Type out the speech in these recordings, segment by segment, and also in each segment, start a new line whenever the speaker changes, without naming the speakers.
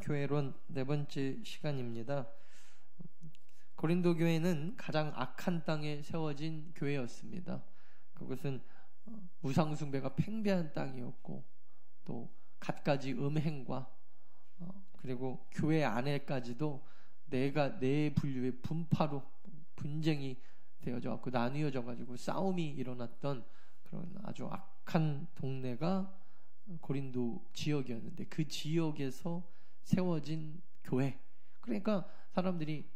교회론 네 번째 시간입니다. 고린도 교회는 가장 악한 땅에 세워진 교회였습니다. 그것은 우상 숭배가 팽배한 땅이었고, 또 갖가지 음행과 그리고 교회 안에까지도 네 분류의 분파로 분쟁이 되어져 갖고 나뉘어져 가지고 싸움이 일어났던 그런 아주 악한 동네가 고린도 지역이었는데, 그 지역에서 세워진 교회, 그러니까 사람들이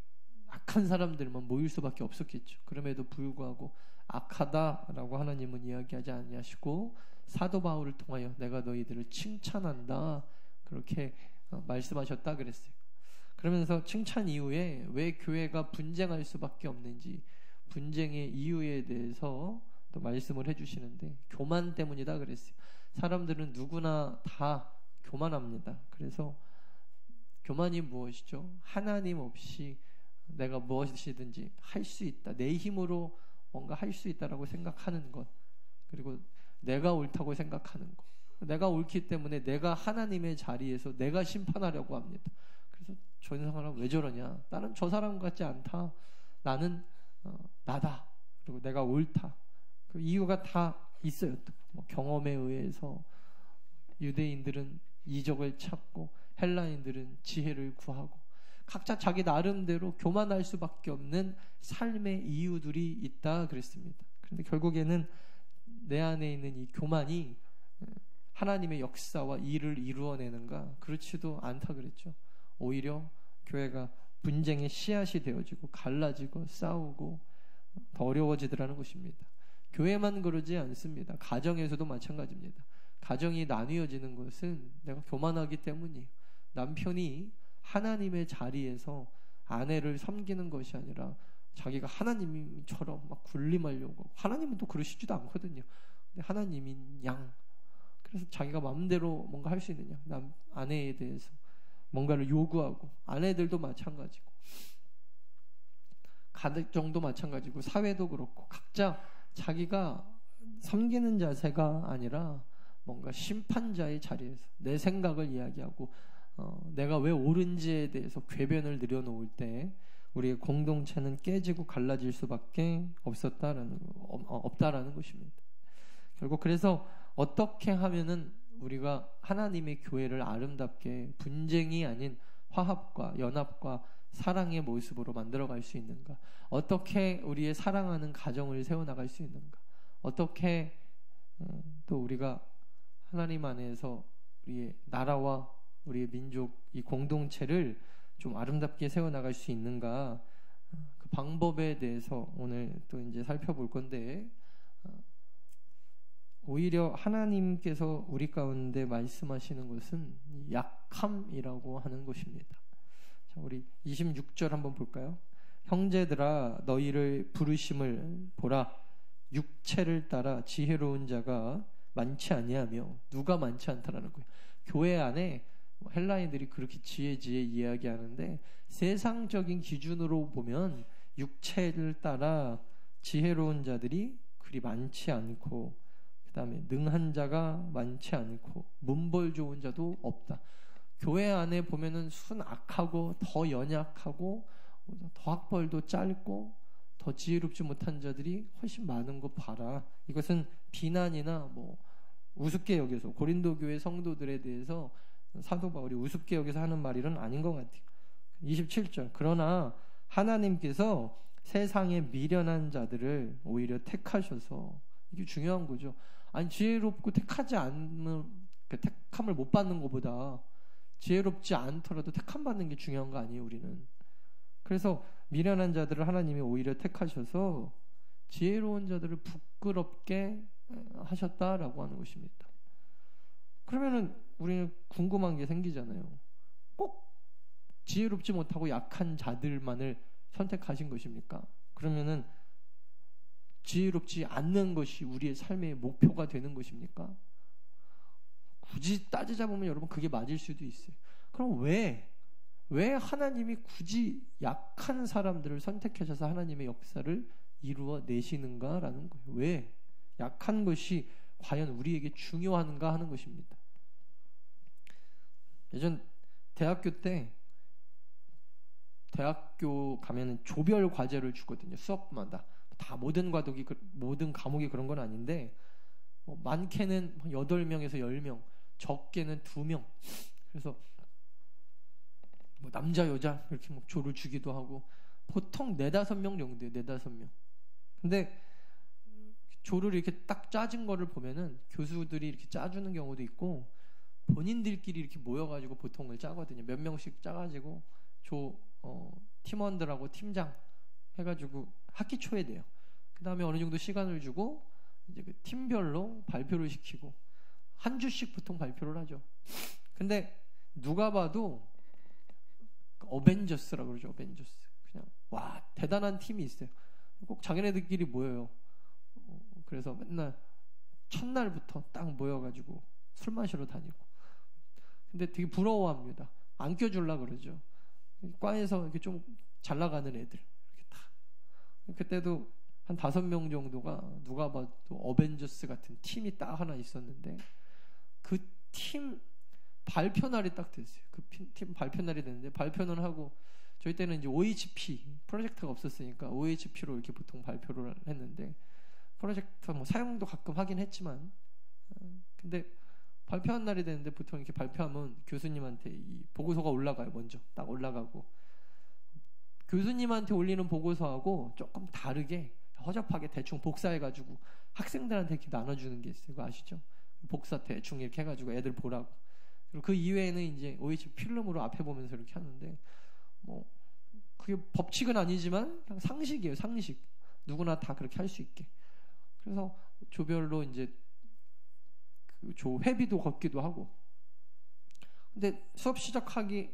악한 사람들만 모일 수밖에 없었겠죠. 그럼에도 불구하고 악하다라고 하나님은 이야기하지 아니하시고 사도 바울을 통하여 내가 너희들을 칭찬한다, 그렇게 말씀하셨다 그랬어요. 그러면서 칭찬 이후에 왜 교회가 분쟁할 수밖에 없는지, 분쟁의 이유에 대해서 또 말씀을 해주시는데, 교만 때문이다 그랬어요. 사람들은 누구나 다 교만합니다. 그래서 교만이 무엇이죠? 하나님 없이 내가 무엇이든지 할 수 있다, 내 힘으로 뭔가 할 수 있다라고 생각하는 것, 그리고 내가 옳다고 생각하는 것, 내가 옳기 때문에 내가 하나님의 자리에서 내가 심판하려고 합니다. 그래서 저 사람은 왜 저러냐, 나는 저 사람 같지 않다, 나는 나다, 그리고 내가 옳다. 그 이유가 다 있어요. 뭐 경험에 의해서 유대인들은 이적을 찾고 헬라인들은 지혜를 구하고, 각자 자기 나름대로 교만할 수밖에 없는 삶의 이유들이 있다 그랬습니다. 그런데 결국에는 내 안에 있는 이 교만이 하나님의 역사와 일을 이루어내는가? 그렇지도 않다 그랬죠. 오히려 교회가 분쟁의 씨앗이 되어지고 갈라지고 싸우고 더 어려워지더라는 것입니다. 교회만 그러지 않습니다. 가정에서도 마찬가지입니다. 가정이 나뉘어지는 것은 내가 교만하기 때문이에요. 남편이 하나님의 자리에서 아내를 섬기는 것이 아니라 자기가 하나님처럼 막 군림하려고, 하나님은 또 그러시지도 않거든요. 근데 하나님인 양, 그래서 자기가 마음대로 뭔가 할 수 있는 양, 아내에 대해서 뭔가를 요구하고, 아내들도 마찬가지고, 가정도 마찬가지고, 사회도 그렇고, 각자 자기가 섬기는 자세가 아니라 뭔가 심판자의 자리에서 내 생각을 이야기하고 내가 왜 옳은지에 대해서 궤변을 늘여놓을 때 우리의 공동체는 깨지고 갈라질 수밖에 없다라는 것입니다. 결국 그래서 어떻게 하면은 우리가 하나님의 교회를 아름답게 분쟁이 아닌 화합과 연합과 사랑의 모습으로 만들어갈 수 있는가? 어떻게 우리의 사랑하는 가정을 세워나갈 수 있는가? 어떻게 또 우리가 하나님 안에서 우리의 나라와 우리의 민족, 이 공동체를 좀 아름답게 세워나갈 수 있는가? 그 방법에 대해서 오늘 또 이제 살펴볼 건데, 오히려 하나님께서 우리 가운데 말씀하시는 것은 약함이라고 하는 것입니다. 자, 우리 26절 한번 볼까요? 형제들아, 너희를 부르심을 보라. 육체를 따라 지혜로운 자가 많지 아니하며, 누가 많지 않다라는 거예요. 교회 안에 헬라인들이 그렇게 지혜 이야기하는데, 세상적인 기준으로 보면 육체를 따라 지혜로운 자들이 그리 많지 않고, 그 다음에 능한 자가 많지 않고, 문벌 좋은 자도 없다. 교회 안에 보면은 순악하고 더 연약하고 더 학벌도 짧고 더 지혜롭지 못한 자들이 훨씬 많은 거 봐라. 이것은 비난이나 뭐 우습게 여겨서, 고린도 교회 성도들에 대해서 사도 바울이 우습게 여겨서 하는 말은 아닌 것 같아요. 27절, 그러나 하나님께서 세상에 미련한 자들을 오히려 택하셔서, 이게 중요한 거죠. 아니, 지혜롭고 택하지 않는, 택함을 못 받는 것보다 지혜롭지 않더라도 택함 받는 게 중요한 거 아니에요, 우리는. 그래서 미련한 자들을 하나님이 오히려 택하셔서 지혜로운 자들을 부끄럽게 하셨다라고 하는 것입니다. 그러면은 우리는 궁금한 게 생기잖아요. 꼭 지혜롭지 못하고 약한 자들만을 선택하신 것입니까? 그러면은 지혜롭지 않는 것이 우리의 삶의 목표가 되는 것입니까? 굳이 따지자 보면 여러분 그게 맞을 수도 있어요. 그럼 왜 하나님이 굳이 약한 사람들을 선택하셔서 하나님의 역사를 이루어 내시는가라는 거예요. 왜 약한 것이 과연 우리에게 중요한가 하는 것입니다. 예전 대학교 가면은 조별 과제를 주거든요. 수업마다 다 모든 과목이 그런 건 아닌데 많게는 8명에서 10명, 적게는 2명. 그래서 남자 여자 이렇게 조를 주기도 하고 보통 4-5명 정도예요. 4-5명. 근데 조를 이렇게 딱 짜진 거를 보면은 교수들이 이렇게 짜주는 경우도 있고 본인들끼리 이렇게 모여가지고 보통을 짜거든요. 몇 명씩 짜가지고 팀원들하고 팀장 해가지고 학기 초에 돼요. 그 다음에 어느 정도 시간을 주고 이제 그 팀별로 발표를 시키고 한 주씩 보통 발표를 하죠. 근데 누가 봐도 어벤져스라고 그러죠. 어벤져스. 그냥 와 대단한 팀이 있어요. 꼭 자기네들끼리 모여요. 그래서 맨날 첫날부터 딱 모여가지고 술 마시러 다니고. 근데 되게 부러워합니다. 안 껴줄라 그러죠. 과에서 이렇게 좀 잘 나가는 애들 이렇게 다. 그때도 한 5명 정도가 누가 봐도 어벤져스 같은 팀이 딱 하나 있었는데 그 팀 발표 날이 딱 됐어요. 그 팀 발표 날이 됐는데 발표는 하고 저희 때는 이제 OHP 프로젝트가 없었으니까 OHP로 이렇게 보통 발표를 했는데 프로젝트 사용도 가끔 하긴 했지만 근데 발표한 날이 되는데 보통 이렇게 발표하면 교수님한테 이 보고서가 올라가요. 먼저 딱 올라가고 교수님한테 올리는 보고서하고 조금 다르게 허접하게 대충 복사해가지고 학생들한테 이렇게 나눠주는 게 있어요. 그거 아시죠? 복사 대충 이렇게 해가지고 애들 보라고. 그리고 그 이외에는 이제 OH 필름으로 앞에 보면서 이렇게 하는데 그게 법칙은 아니지만 그냥 상식이에요. 상식. 누구나 다 그렇게 할 수 있게. 그래서 조별로 이제 그 조 회비도 걷기도 하고. 근데 수업 시작하기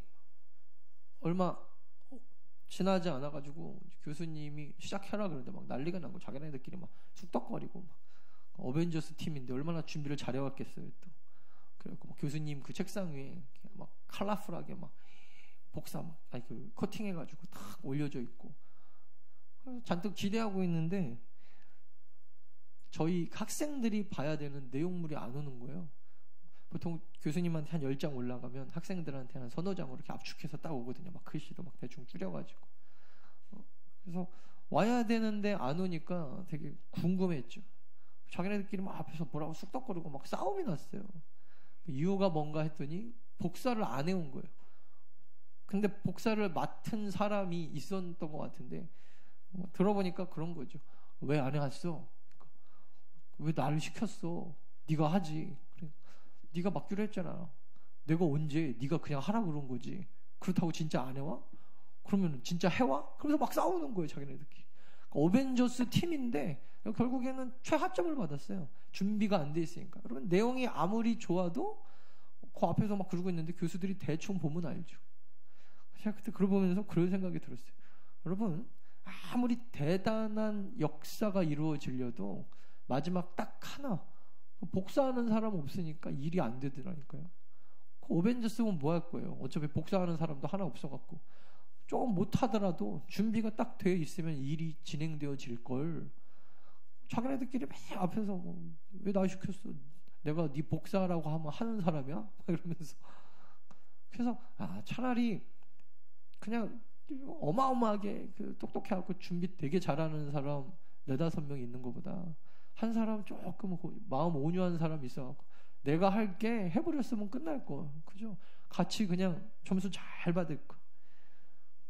얼마 지나지 않아가지고 교수님이 시작해라 그러는데 막 난리가 나고 자기네들끼리 막 쑥덕거리고 막 어벤져스 팀인데 얼마나 준비를 잘해왔겠어요 또. 그래갖고 막 교수님 그 책상 위에 막 컬러풀하게 막 복사 그 커팅해가지고 탁 올려져 있고 잔뜩 기대하고 있는데 저희 학생들이 봐야 되는 내용물이 안 오는 거예요. 보통 교수님한테 한 10장 올라가면 학생들한테 한 3-4장으로 이렇게 압축해서 딱 오거든요. 막 글씨도 막 대충 줄여가지고. 그래서 와야 되는데 안 오니까 되게 궁금했죠. 자기네들끼리 막 앞에서 뭐라고 쑥덕거리고 막 싸움이 났어요. 이유가 뭔가 했더니 복사를 안 해온 거예요. 근데 복사를 맡은 사람이 있었던 것 같은데 들어보니까 그런 거죠. 왜 안 해왔어? 왜 나를 시켰어? 네가 하지. 네가 맡기로 했잖아. 내가 언제 네가 그냥 하라 그런 거지. 그렇다고 진짜 안 해와? 그러면 진짜 해와? 그래서 막 싸우는 거예요. 자기네들끼리. 어벤져스 팀인데 결국에는 최하점을 받았어요. 준비가 안 돼 있으니까. 여러분 내용이 아무리 좋아도 그 앞에서 막 그러고 있는데 교수들이 대충 보면 알죠. 제가 그때 그걸 보면서 그런 생각이 들었어요. 여러분 아무리 대단한 역사가 이루어지려도 마지막 딱 하나 복사하는 사람 없으니까 일이 안 되더라니까요. 그 어벤져스면 뭐 할 거예요? 어차피 복사하는 사람도 하나 없어갖고 조금 못하더라도 준비가 딱 되어 있으면 일이 진행되어질 걸. 자기네들끼리 맨 앞에서 왜 나 시켰어? 내가 네 복사하라고 하면 하는 사람이야? 이러면서. 그래서 차라리 그냥 어마어마하게 그 똑똑해갖고 준비 되게 잘하는 사람 4-5명 있는 것보다 한 사람 조금 마음 온유한 사람이 있어갖고 내가 할게 해버렸으면 끝날 거. 그죠? 같이 그냥 점수 잘 받을 거.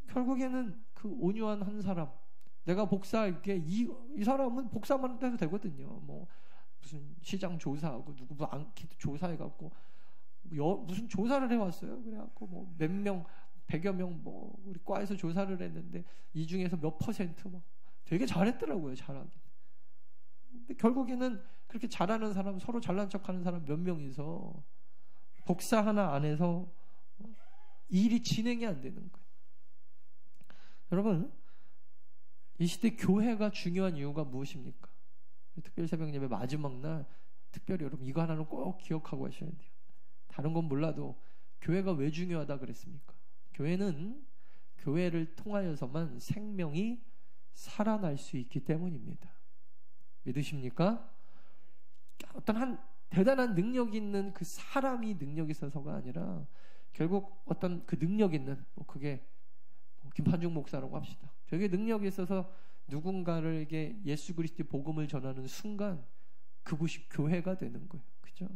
결국에는 그 온유한 한 사람 내가 복사할게 이 사람은 복사만 해도 되거든요. 뭐 무슨 시장 조사하고 누구 뭐 안케이트 조사해갖고 무슨 조사를 해왔어요. 그래갖고 뭐 몇 명 100여 명 뭐 우리 과에서 조사를 했는데 이 중에서 몇 퍼센트 막 되게 잘했더라고요. 잘하긴. 근데 결국에는 그렇게 잘하는 사람 서로 잘난 척하는 사람 몇 명이서 복사 하나 안 해서 일이 진행이 안 되는 거예요. 여러분 이 시대 교회가 중요한 이유가 무엇입니까? 특별 새벽 예배 마지막 날 특별히 여러분 이거 하나는 꼭 기억하고 하셔야 돼요. 다른 건 몰라도 교회가 왜 중요하다 그랬습니까? 교회는 교회를 통하여서만 생명이 살아날 수 있기 때문입니다. 믿으십니까? 어떤 한 대단한 능력이 있는 그 사람이 능력이 있어서가 아니라 결국 어떤 그 능력 있는, 그게 김판중 목사라고 합시다. 저게 능력이 있어서 누군가에게 예수 그리스도의 복음을 전하는 순간 그곳이 교회가 되는 거예요. 그죠?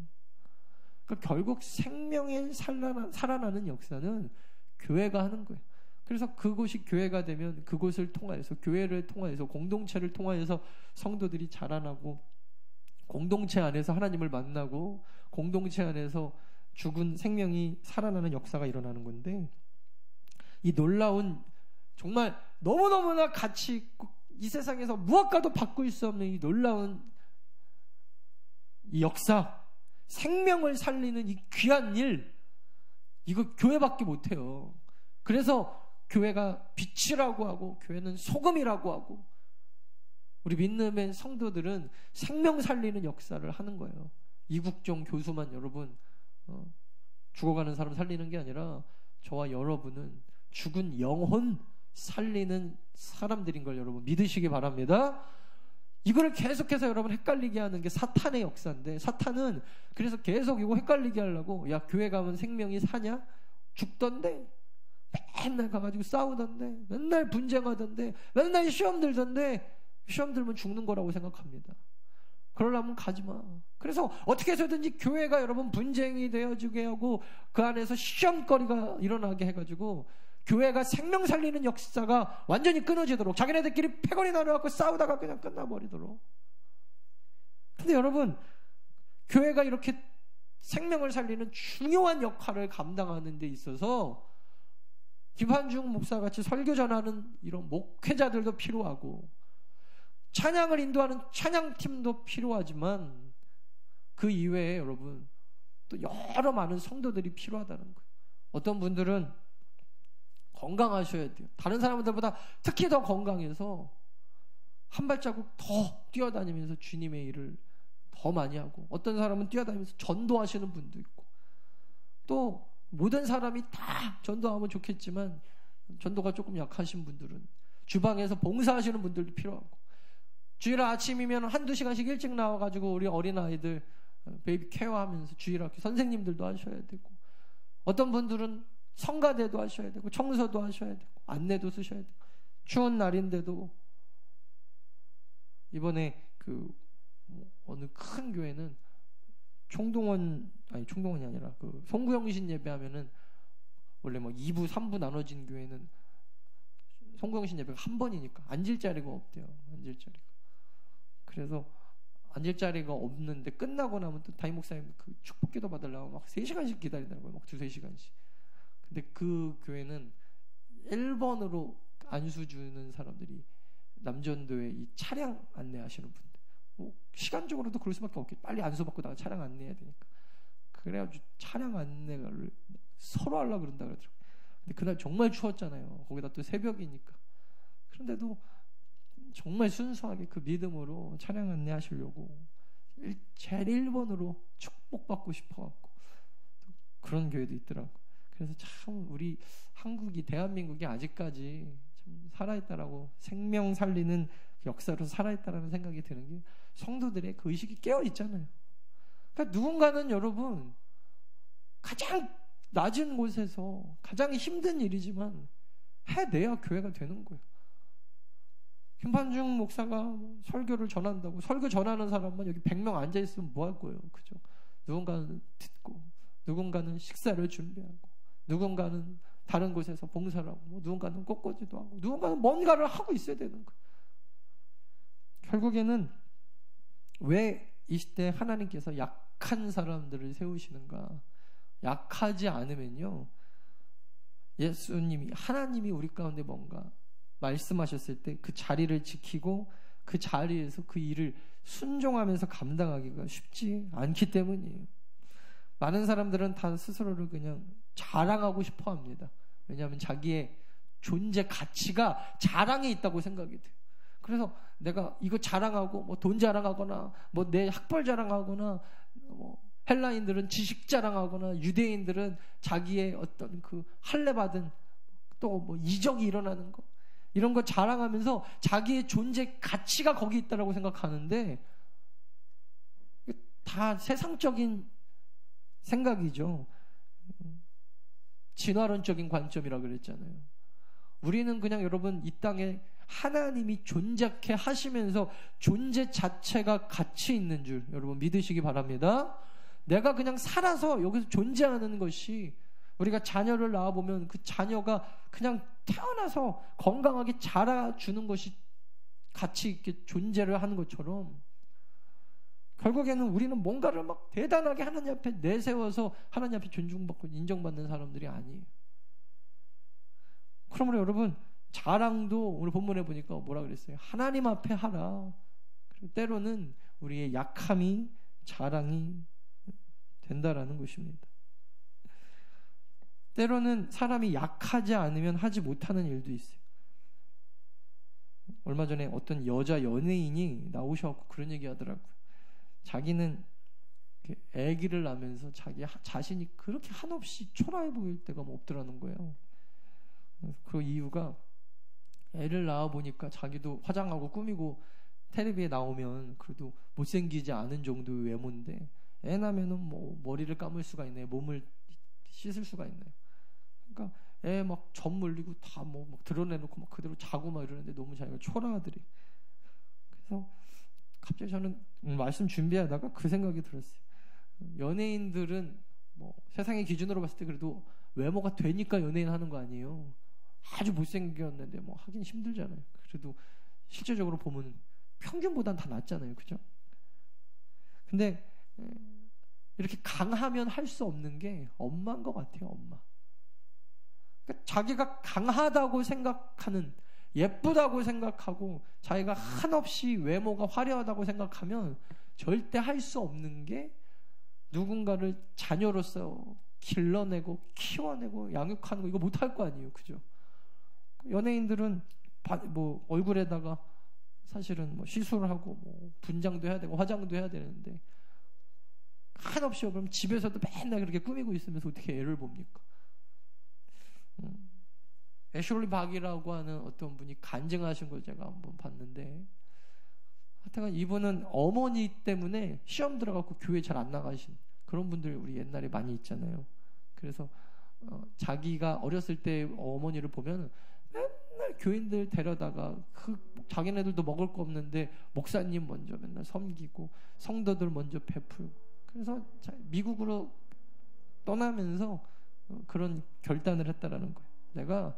그러니까 결국 생명의 살아나는 역사는 교회가 하는 거예요. 그래서 그곳이 교회가 되면 그곳을 통하여서, 교회를 통하여서, 공동체를 통하여서 성도들이 자라나고, 공동체 안에서 하나님을 만나고, 공동체 안에서 죽은 생명이 살아나는 역사가 일어나는 건데, 이 놀라운, 정말 너무너무나 가치 있고 이 세상에서 무엇과도 바꿀 수 없는 이 놀라운 이 역사, 생명을 살리는 이 귀한 일, 이거 교회밖에 못해요. 그래서 교회가 빛이라고 하고, 교회는 소금이라고 하고, 우리 믿음의 성도들은 생명 살리는 역사를 하는 거예요. 이국종 교수만 여러분 죽어가는 사람 살리는 게 아니라 저와 여러분은 죽은 영혼 살리는 사람들인 걸 여러분 믿으시기 바랍니다. 이거를 계속해서 여러분 헷갈리게 하는 게 사탄의 역사인데, 사탄은 그래서 계속 이거 헷갈리게 하려고, 야, 교회 가면 생명이 사냐? 죽던데, 맨날 가가지고 싸우던데, 맨날 분쟁하던데, 맨날 시험 들던데, 시험 들면 죽는 거라고 생각합니다. 그러려면 가지마. 그래서 어떻게 해서든지 교회가 여러분 분쟁이 되어주게 하고, 그 안에서 시험거리가 일어나게 해가지고 교회가 생명 살리는 역사가 완전히 끊어지도록, 자기네들끼리 패거리 나눠갖고 싸우다가 그냥 끝나버리도록. 근데 여러분, 교회가 이렇게 생명을 살리는 중요한 역할을 감당하는 데 있어서 김한중 목사같이 설교 전하는 이런 목회자들도 필요하고, 찬양을 인도하는 찬양팀도 필요하지만, 그 이외에 여러분 또 여러 많은 성도들이 필요하다는 거예요. 어떤 분들은 건강하셔야 돼요. 다른 사람들보다 특히 더 건강해서 한 발자국 더 뛰어다니면서 주님의 일을 더 많이 하고, 어떤 사람은 뛰어다니면서 전도하시는 분도 있고, 또 모든 사람이 다 전도하면 좋겠지만 전도가 조금 약하신 분들은 주방에서 봉사하시는 분들도 필요하고, 주일 아침이면 한두 시간씩 일찍 나와가지고 우리 어린아이들 베이비 케어하면서 주일학교 선생님들도 하셔야 되고, 어떤 분들은 성가대도 하셔야 되고, 청소도 하셔야 되고, 안내도 쓰셔야 되고, 추운 날인데도 이번에 어느 큰 교회는 총동원이 아니라 송구영신 예배하면은, 원래 2부 3부 나눠진 교회는 송구영신 예배가 한 번이니까 앉을 자리가 없대요. 앉을 자리가. 그래서 앉을 자리가 없는데 끝나고 나면 또 담임 목사님 축복기도 받으려고 막 3시간씩 기다리더라고요. 막 2-3시간씩. 근데 그 교회는 1번으로 안수 주는 사람들이 남전도에 이 차량 안내하시는 분들, 시간적으로도 그럴 수밖에 없겠죠. 빨리 안수 받고 나가 차량 안내해야 되니까. 그래가지고 차량 안내를 서로 하려고 그런다 그러더라고요. 근데 그날 정말 추웠잖아요. 거기다 또 새벽이니까. 그런데도 정말 순수하게 그 믿음으로 차량 안내하시려고 제일 1번으로 축복받고 싶어갖고 그런 교회도 있더라고. 그래서 참 우리 한국이, 대한민국이 아직까지 참 살아있다라고, 생명 살리는 역사로 살아있다라는 생각이 드는 게, 성도들의 그 의식이 깨어있잖아요. 그러니까 누군가는 여러분 가장 낮은 곳에서 가장 힘든 일이지만 해내야 교회가 되는 거예요. 김판중 목사가 설교를 전한다고, 설교 전하는 사람만 여기 100명 앉아있으면 뭐 할 거예요? 그죠? 누군가는 듣고, 누군가는 식사를 준비하고, 누군가는 다른 곳에서 봉사를 하고, 누군가는 꽃꽂이도 하고, 누군가는 뭔가를 하고 있어야 되는 거예요. 결국에는 왜 이 시대에 하나님께서 약한 사람들을 세우시는가? 약하지 않으면요, 예수님이, 하나님이 우리 가운데 뭔가 말씀하셨을 때 그 자리를 지키고 그 자리에서 그 일을 순종하면서 감당하기가 쉽지 않기 때문이에요. 많은 사람들은 다 스스로를 그냥 자랑하고 싶어 합니다. 왜냐하면 자기의 존재 가치가 자랑에 있다고 생각이 돼요. 그래서 내가 이거 자랑하고, 돈 자랑하거나, 내 학벌 자랑하거나, 헬라인들은 지식 자랑하거나, 유대인들은 자기의 어떤 할례 받은 또 이적이 일어나는 거, 이런 거 자랑하면서 자기의 존재 가치가 거기 있다라고 생각하는데, 다 세상적인 생각이죠. 진화론적인 관점이라 그랬잖아요. 우리는 그냥 여러분 이 땅에 하나님이 존재케 하시면서 존재 자체가 가치 있는 줄 여러분 믿으시기 바랍니다. 내가 그냥 살아서 여기서 존재하는 것이, 우리가 자녀를 낳아보면 그 자녀가 그냥 태어나서 건강하게 자라주는 것이 가치 있게 존재를 하는 것처럼, 결국에는 우리는 뭔가를 막 대단하게 하나님 앞에 내세워서 하나님 앞에 존중받고 인정받는 사람들이 아니에요. 그러므로 여러분, 자랑도 오늘 본문에 보니까 뭐라 그랬어요? 하나님 앞에 하라. 그리고 때로는 우리의 약함이 자랑이 된다라는 것입니다. 때로는 사람이 약하지 않으면 하지 못하는 일도 있어요. 얼마 전에 어떤 여자 연예인이 나오셔서 그런 얘기 하더라고요. 자기는 아기를 낳으면서 자기 자신이 그렇게 한없이 초라해 보일 때가 없더라는 거예요. 그 이유가 애를 낳아 보니까 자기도 화장하고 꾸미고 텔레비에 나오면 그래도 못생기지 않은 정도의 외모인데, 애 낳으면은 뭐 머리를 감을 수가 있네, 몸을 씻을 수가 있네. 그러니까 애 막 젖 물리고 다 뭐 막 드러내놓고 막 그대로 자고 막 이러는데 너무 자기가 초라하더래. 그래서 갑자기 저는 말씀 준비하다가 그 생각이 들었어요. 연예인들은 뭐 세상의 기준으로 봤을 때 그래도 외모가 되니까 연예인 하는 거 아니에요. 아주 못생겼는데 뭐 하긴 힘들잖아요. 그래도 실제적으로 보면 평균보단 다 낫잖아요. 그죠? 근데 이렇게 강하면 할 수 없는 게 엄마인 것 같아요. 엄마. 그러니까 자기가 강하다고 생각하는, 예쁘다고 생각하고 자기가 한없이 외모가 화려하다고 생각하면 절대 할 수 없는 게 누군가를 자녀로서 길러내고 키워내고 양육하는 거, 이거 못할 거 아니에요. 그죠? 연예인들은 뭐 얼굴에다가 사실은 뭐 시술을 하고 뭐 분장도 해야 되고 화장도 해야 되는데 한없이, 그럼 집에서도 맨날 그렇게 꾸미고 있으면서 어떻게 애를 봅니까? 애슐리 박이라고 하는 어떤 분이 간증하신 걸 제가 한번 봤는데, 하여튼 이분은 어머니 때문에 시험 들어가고 교회 잘 안 나가신 그런 분들 우리 옛날에 많이 있잖아요. 그래서 자기가 어렸을 때 어머니를 보면 맨날 교인들 데려다가 자기네들도 먹을 거 없는데 목사님 먼저 맨날 섬기고 성도들 먼저 베풀고, 그래서 미국으로 떠나면서 그런 결단을 했다라는 거예요. 내가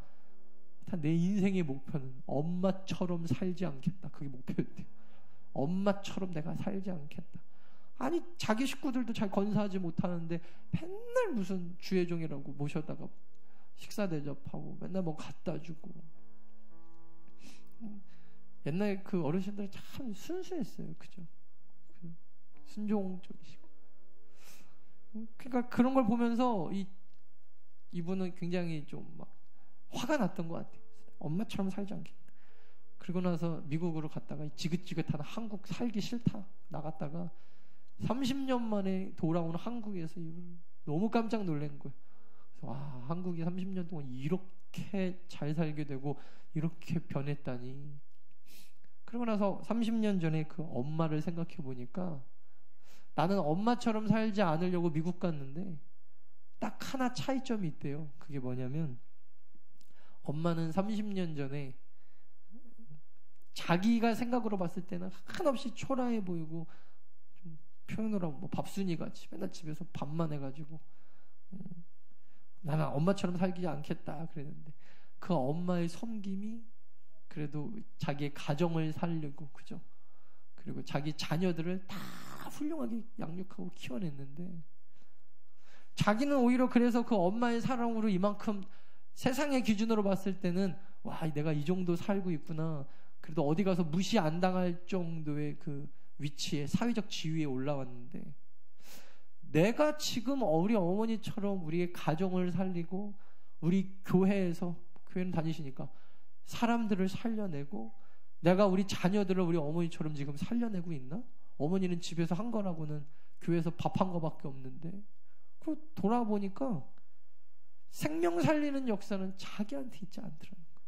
내 인생의 목표는 엄마처럼 살지 않겠다. 그게 목표였대요. 엄마처럼 내가 살지 않겠다. 아니 자기 식구들도 잘 건사하지 못하는데 맨날 무슨 주의종이라고 모셔다가 식사 대접하고 맨날 뭐 갖다 주고. 옛날 그 어르신들 참 순수했어요. 그죠? 순종적이시고. 그러니까 그런 걸 보면서 이분은 굉장히 좀 막 화가 났던 것 같아요. 엄마처럼 살지 않겠다. 그리고 나서 미국으로 갔다가 지긋지긋한 한국 살기 싫다 나갔다가 30년 만에 돌아온 한국에서 너무 깜짝 놀란 거예요. 그래서 와, 한국이 30년 동안 이렇게 잘 살게 되고 이렇게 변했다니. 그러고 나서 30년 전에 그 엄마를 생각해 보니까, 나는 엄마처럼 살지 않으려고 미국 갔는데 딱 하나 차이점이 있대요. 그게 뭐냐면, 엄마는 30년 전에 자기가 생각으로 봤을 때는 한없이 초라해 보이고, 좀 표현으로 하면 뭐 밥순이 같이 맨날 집에서 밥만 해가지고 나는 엄마처럼 살지 않겠다 그랬는데, 그 엄마의 섬김이 그래도 자기의 가정을 살리고, 그죠? 그리고 자기 자녀들을 다 훌륭하게 양육하고 키워냈는데, 자기는 오히려 그래서 그 엄마의 사랑으로 이만큼 세상의 기준으로 봤을 때는 와, 내가 이 정도 살고 있구나. 그래도 어디 가서 무시 안 당할 정도의 그 위치에, 사회적 지위에 올라왔는데, 내가 지금 우리 어머니처럼 우리의 가정을 살리고 우리 교회에서, 교회는 다니시니까 사람들을 살려내고, 내가 우리 자녀들을 우리 어머니처럼 지금 살려내고 있나? 어머니는 집에서 한 거라고는 교회에서 밥 한 거밖에 없는데, 그 돌아보니까 생명 살리는 역사는 자기한테 있지 않더라는 거예요.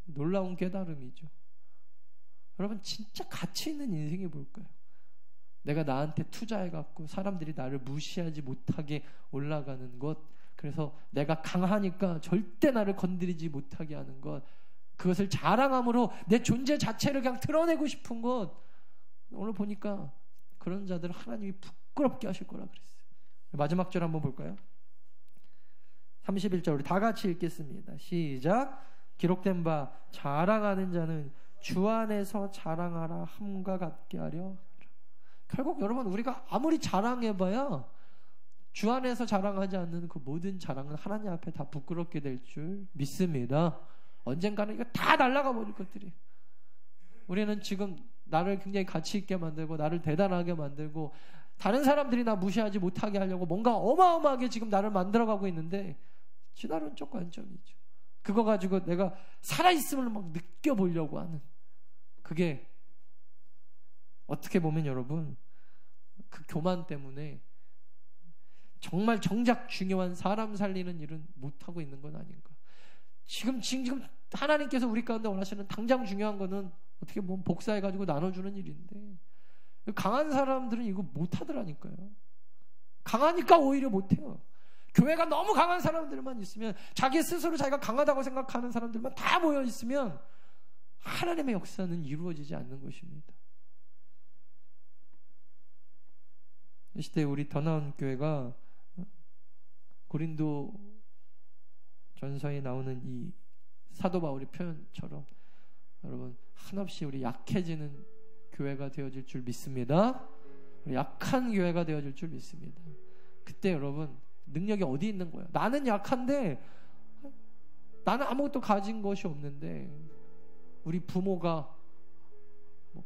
놀라운 깨달음이죠. 여러분, 진짜 가치 있는 인생이 뭘까요? 내가 나한테 투자해갖고 사람들이 나를 무시하지 못하게 올라가는 것, 그래서 내가 강하니까 절대 나를 건드리지 못하게 하는 것, 그것을 자랑함으로 내 존재 자체를 그냥 드러내고 싶은 것, 오늘 보니까 그런 자들을 하나님이 부끄럽게 하실 거라 그랬어요. 마지막 절 한번 볼까요? 31절 우리 다 같이 읽겠습니다. 시작. 기록된 바 자랑하는 자는 주 안에서 자랑하라 함과 같게 하려. 결국 여러분, 우리가 아무리 자랑해봐야 주 안에서 자랑하지 않는 그 모든 자랑은 하나님 앞에 다 부끄럽게 될 줄 믿습니다. 언젠가는 이거 다 날아가 버릴 것들이. 우리는 지금 나를 굉장히 가치 있게 만들고 나를 대단하게 만들고 다른 사람들이 나 무시하지 못하게 하려고 뭔가 어마어마하게 지금 나를 만들어가고 있는데, 진화론적 관점이죠. 그거 가지고 내가 살아있음을 막 느껴보려고 하는, 그게 어떻게 보면 여러분, 그 교만 때문에 정말 정작 중요한 사람 살리는 일은 못하고 있는 건 아닌가. 지금 하나님께서 우리 가운데 원하시는 당장 중요한 거는 어떻게 보면 복사해가지고 나눠주는 일인데, 강한 사람들은 이거 못하더라니까요. 강하니까 오히려 못해요. 교회가 너무 강한 사람들만 있으면, 자기 스스로 자기가 강하다고 생각하는 사람들만 다 모여 있으면 하나님의 역사는 이루어지지 않는 것입니다. 이 시대에 우리 더 나은 교회가 고린도 전서에 나오는 이 사도 바울의 표현처럼 여러분, 한없이 우리 약해지는 교회가 되어질 줄 믿습니다. 우리 약한 교회가 되어질 줄 믿습니다. 그때 여러분, 능력이 어디 있는 거예요? 나는 약한데, 나는 아무것도 가진 것이 없는데, 우리 부모가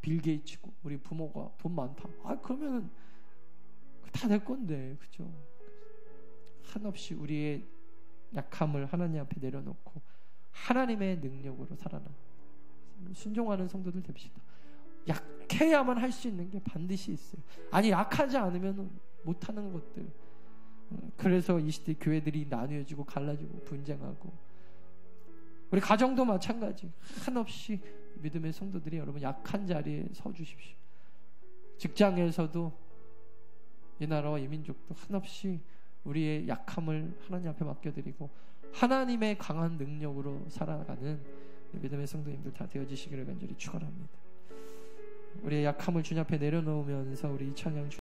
빌 게이츠고 우리 부모가 돈 많다. 그러면 다 내 건데, 그죠? 한없이 우리의 약함을 하나님 앞에 내려놓고 하나님의 능력으로 살아나는, 순종하는 성도들 됩시다. 약해야만 할 수 있는 게 반드시 있어요. 아니, 약하지 않으면 못하는 것들. 그래서 이 시대 교회들이 나뉘어지고 갈라지고 분쟁하고, 우리 가정도 마찬가지. 한없이 믿음의 성도들이 여러분 약한 자리에 서 주십시오. 직장에서도 이 나라와 이 민족도 한없이 우리의 약함을 하나님 앞에 맡겨드리고 하나님의 강한 능력으로 살아가는 믿음의 성도님들 다 되어지시기를 간절히 축원합니다. 우리의 약함을 주님 앞에 내려놓으면서 우리 이 찬양